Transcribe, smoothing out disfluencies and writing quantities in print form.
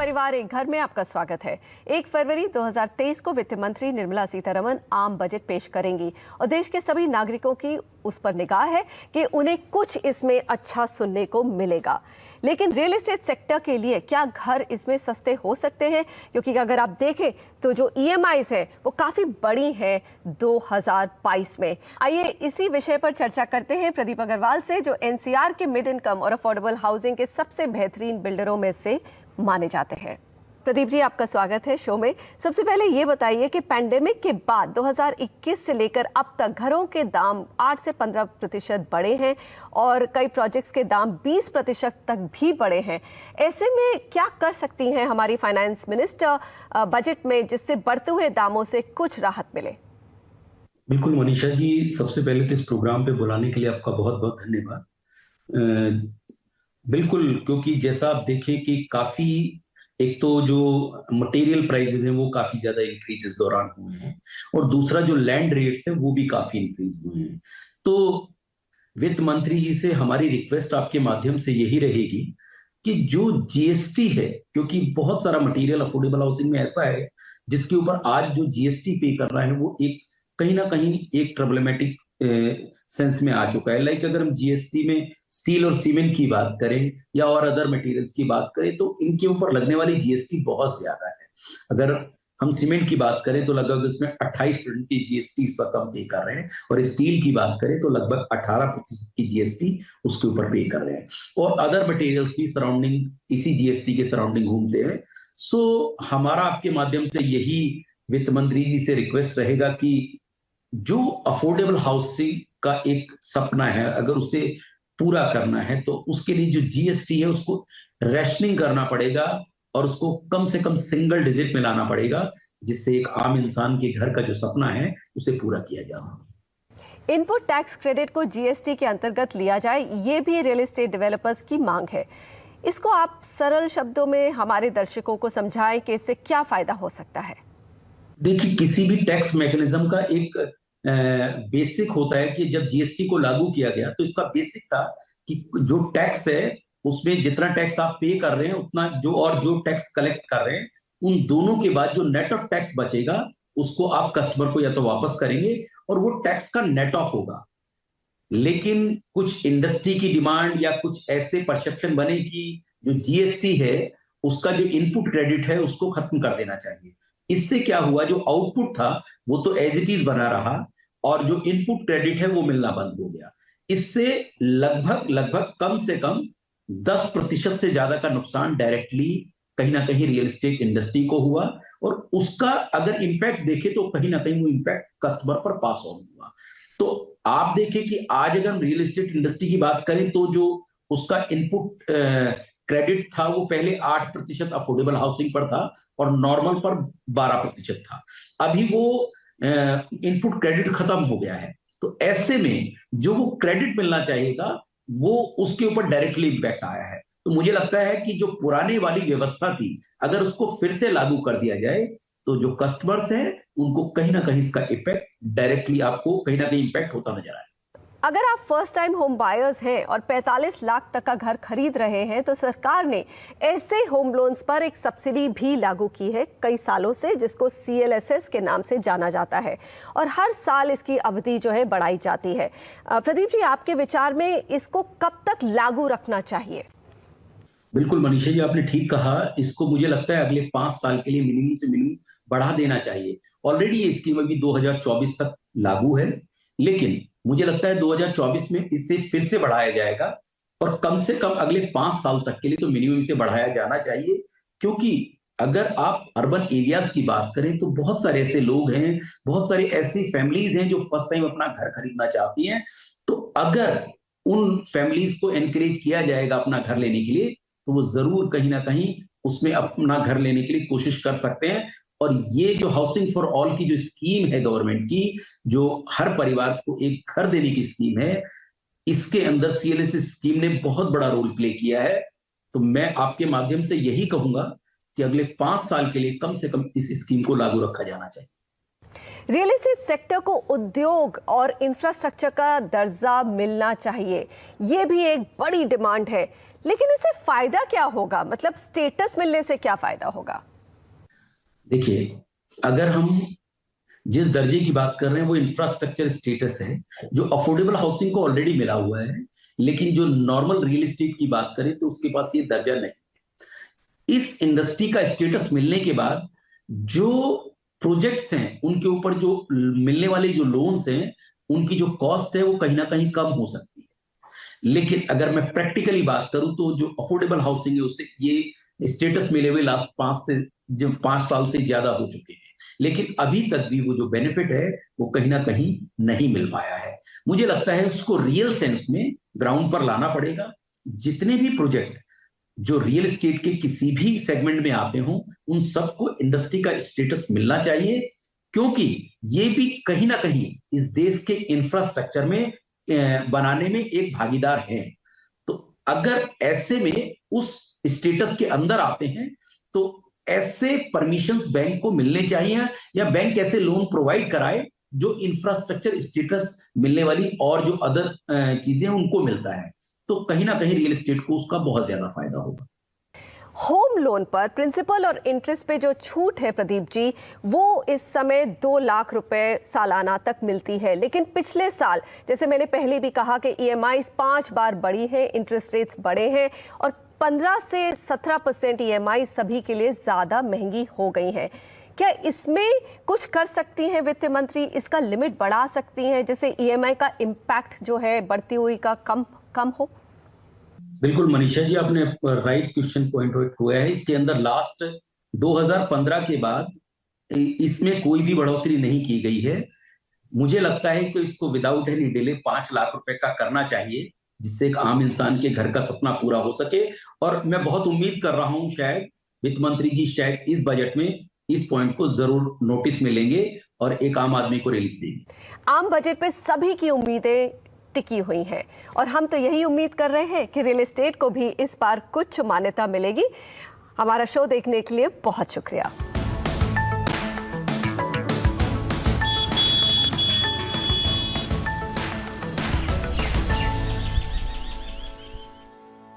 परिवार एक घर में आपका स्वागत है। 1 फरवरी 2023 को वित्त मंत्री निर्मला सीतारमण आम बजट पेश करेंगी और देश के सभी नागरिकों की उस पर निगाह है कि उन्हें कुछ इसमें अच्छा सुनने को मिलेगा। लेकिन रियल एस्टेट सेक्टर के लिए क्या घर इसमें सस्ते हो सकते हैं? क्योंकि अगर आप देखें तो जो EMIs है वो काफी बड़ी है 2022 में। आइए इसी विषय पर चर्चा करते हैं प्रदीप अग्रवाल से, जो NCR के मिड इनकम और अफोर्डेबल हाउसिंग के सबसे बेहतरीन बिल्डरों में से माने जाते हैं। प्रदीप जी, आपका स्वागत है शो में। सबसे पहले ये बताइए कि पैंडेमिक के बाद 2021 से लेकर अब तक घरों के दाम 8 से 15% बढ़े हैं और कई प्रोजेक्ट्स के दाम 20% तक भी बढ़े हैं। ऐसे में क्या कर सकती हैं हमारी फाइनेंस मिनिस्टर बजट में जिससे बढ़ते हुए दामों से कुछ राहत मिले? बिल्कुल मनीषा जी, सबसे पहले तो इस प्रोग्राम पे बुलाने के लिए आपका बहुत बहुत धन्यवाद। बिल्कुल, क्योंकि जैसा आप देखें कि काफी एक तो जो मटेरियल प्राइसेस हैं वो काफी ज्यादा इंक्रीज इस दौरान हुए हैं और दूसरा जो लैंड रेट्स हैं वो भी काफी इंक्रीज हुए हैं। तो वित्त मंत्री जी से हमारी रिक्वेस्ट आपके माध्यम से यही रहेगी कि जो GST है, क्योंकि बहुत सारा मटेरियल अफोर्डेबल हाउसिंग में ऐसा है जिसके ऊपर आज जो GST पे कर रहा है वो एक कहीं ना कहीं एक ट्रबलेमेटिक सेंस में आ चुका है। लाइक अगर हम GST में स्टील और सीमेंट की बात करें या और अदर मटेरियल्स की बात करें तो इनके ऊपर लगने वाली GST बहुत ज्यादा है। अगर हम सीमेंट की बात करें तो लगभग इसमें 28% की GST इस वक्त हम पे कर रहे हैं और स्टील की बात करें तो लगभग 18% की GST उसके ऊपर पे कर रहे हैं और अदर मटेरियल्स भी सराउंडिंग इसी GST के सराउंडिंग घूमते हैं। सो हमारा आपके माध्यम से यही वित्त मंत्री जी से रिक्वेस्ट रहेगा कि जो अफोर्डेबल हाउसिंग का एक सपना है, अगर उसे पूरा करना है तो उसके लिए जो GST है उसको रैशनिंग करना पड़ेगा और उसको कम से कम सिंगल डिजिट में लाना पड़ेगा, जिससे एक आम इंसान के घर का जो सपना है उसे पूरा किया जा सके। इनपुट टैक्स क्रेडिट को GST के अंतर्गत लिया जाए, ये भी रियल एस्टेट डेवलपर्स की मांग है। इसको आप सरल शब्दों में हमारे दर्शकों को समझाएं कि इससे क्या फायदा हो सकता है। देखिए, किसी भी टैक्स मैकेनिज्म का एक बेसिक होता है कि जब GST को लागू किया गया तो इसका बेसिक था कि जो टैक्स है उसमें जितना टैक्स आप पे कर रहे हैं उतना जो टैक्स कलेक्ट कर रहे हैं उन दोनों के बाद जो नेट ऑफ टैक्स बचेगा उसको आप कस्टमर को या तो वापस करेंगे और वो टैक्स का नेट ऑफ होगा। लेकिन कुछ इंडस्ट्री की डिमांड या कुछ ऐसे परसेप्शन बने कि जो GST है उसका जो इनपुट क्रेडिट है उसको खत्म कर देना चाहिए। इससे क्या हुआ, जो आउटपुट था वो तो एज इट इज बना रहा और जो इनपुट क्रेडिट है वो मिलना बंद हो गया। इससे लगभग लगभग कम से कम 10% से ज्यादा का नुकसान डायरेक्टली कहीं ना कहीं रियल एस्टेट इंडस्ट्री को हुआ और उसका अगर इंपैक्ट देखे तो कहीं ना कहीं वो इंपैक्ट कस्टमर पर पास ऑन हुआ। तो आप देखें कि आज अगर हम रियल एस्टेट इंडस्ट्री की बात करें तो जो उसका इनपुट क्रेडिट था वो पहले 8% अफोर्डेबल हाउसिंग पर था और नॉर्मल पर 12% था। अभी वो इनपुट क्रेडिट खत्म हो गया है, तो ऐसे में जो वो क्रेडिट मिलना चाहिएगा वो उसके ऊपर डायरेक्टली इंपैक्ट आया है। तो मुझे लगता है कि जो पुराने वाली व्यवस्था थी अगर उसको फिर से लागू कर दिया जाए तो जो कस्टमर्स हैं उनको कहीं ना कहीं इसका इफेक्ट डायरेक्टली आपको कहीं ना कहीं इम्पैक्ट होता नजर आए। अगर आप फर्स्ट टाइम होम बायर्स हैं और 45 लाख तक का घर खरीद रहे हैं तो सरकार ने ऐसे होम लोन्स पर एक सब्सिडी भी लागू की है कई सालों से, जिसको CLSS के नाम से जाना जाता है और हर साल इसकी अवधि जो है बढ़ाई जाती है। प्रदीप जी, आपके विचार में इसको कब तक लागू रखना चाहिए? बिल्कुल मनीषा जी, आपने ठीक कहा। इसको मुझे लगता है अगले 5 साल के लिए मिनिमम से मिनिमम बढ़ा देना चाहिए। ऑलरेडी ये स्कीम अभी 2024 तक लागू है, लेकिन मुझे लगता है 2024 में इसे फिर से बढ़ाया जाएगा और कम से कम अगले 5 साल तक के लिए तो मिनिमम इसे बढ़ाया जाना चाहिए। क्योंकि अगर आप अर्बन एरियाज की बात करें तो बहुत सारे ऐसे लोग हैं, बहुत सारी ऐसी फैमिलीज हैं जो फर्स्ट टाइम अपना घर खरीदना चाहती हैं। तो अगर उन फैमिलीज को एनकरेज किया जाएगा अपना घर लेने के लिए तो वो जरूर कहीं ना कहीं उसमें अपना घर लेने के लिए कोशिश कर सकते हैं। और ये जो हाउसिंग फॉर ऑल की जो स्कीम है गवर्नमेंट की, जो हर परिवार को एक घर देने की स्कीम है, इसके अंदर CLSS स्कीम ने बहुत बड़ा रोल प्ले किया है। तो मैं आपके माध्यम से यही कहूंगा कि अगले 5 साल के लिए कम से कम इस स्कीम को लागू रखा जाना चाहिए। रियल एस्टेट सेक्टर को उद्योग और इंफ्रास्ट्रक्चर का दर्जा मिलना चाहिए, ये भी एक बड़ी डिमांड है। लेकिन इससे फायदा क्या होगा? मतलब स्टेटस मिलने से क्या फायदा होगा? देखिए, अगर हम जिस दर्जे की बात कर रहे हैं वो इंफ्रास्ट्रक्चर स्टेटस है, जो अफोर्डेबल हाउसिंग को ऑलरेडी मिला हुआ है, लेकिन जो नॉर्मल रियल एस्टेट की बात करें तो उसके पास ये दर्जा नहीं। इस इंडस्ट्री का स्टेटस मिलने के बाद जो प्रोजेक्ट्स हैं उनके ऊपर जो मिलने वाले जो लोन्स हैं, उनकी जो कॉस्ट है वो कहीं ना कहीं कम हो सकती है। लेकिन अगर मैं प्रैक्टिकली बात करूं तो जो अफोर्डेबल हाउसिंग है उससे ये स्टेटस मिले हुए लास्ट 5 साल से ज्यादा हो चुके हैं, लेकिन अभी तक भी वो जो बेनिफिट है वो कहीं ना कहीं नहीं मिल पाया है। मुझे लगता है उसको रियल सेंस में ग्राउंड पर लाना पड़ेगा। जितने भी प्रोजेक्ट जो रियल एस्टेट के किसी भी सेगमेंट में आते हों, उन सबको इंडस्ट्री का स्टेटस मिलना चाहिए, क्योंकि ये भी कहीं ना कहीं इस देश के इंफ्रास्ट्रक्चर में बनाने में एक भागीदार है। तो अगर ऐसे में उस स्टेटस के अंदर आते हैं तो ऐसे परमिशंस बैंक को मिलने चाहिए, या बैंक ऐसे लोन प्रोवाइड कराए जो इंफ्रास्ट्रक्चर स्टेटस मिलने वाली और जो अदर चीजें उनको मिलता है, तो कहीं ना कहीं रियल एस्टेट को उसका बहुत ज्यादा फायदा होगा। होम लोन पर प्रिंसिपल और इंटरेस्ट पे जो छूट है प्रदीप जी, वो इस समय 2 लाख रुपए सालाना तक मिलती है। लेकिन पिछले साल, जैसे मैंने पहले भी कहा कि ईएमआई 5 बार बढ़ी है, इंटरेस्ट रेट्स बढ़े हैं और 15 से 17% ईएमआई सभी के लिए ज्यादा महंगी हो गई है। क्या इसमें कुछ कर सकती हैं वित्त मंत्री? इसका लिमिट बढ़ा सकती हैं जिससे ईएमआई का इम्पैक्ट जो है बढ़ती हुई का कम हो? बिल्कुल मनीषा जी, आपने राइट क्वेश्चन पॉइंट आउट हुआ है। इसके अंदर लास्ट 2015 के बाद इसमें कोई भी बढ़ोतरी नहीं की गई है। मुझे लगता है कि इसको विदाउट एनी डिले 5 लाख रुपए का करना चाहिए, जिससे एक आम इंसान के घर का सपना पूरा हो सके। और मैं बहुत उम्मीद कर रहा हूं शायद वित्त मंत्री जी शायद इस बजट में इस पॉइंट को जरूर नोटिस में लेंगे और एक आम आदमी को रिलीफ देंगे। आम बजट पे सभी की उम्मीदें टिकी हुई हैं और हम तो यही उम्मीद कर रहे हैं कि रियल एस्टेट को भी इस बार कुछ मान्यता मिलेगी। हमारा शो देखने के लिए बहुत शुक्रिया।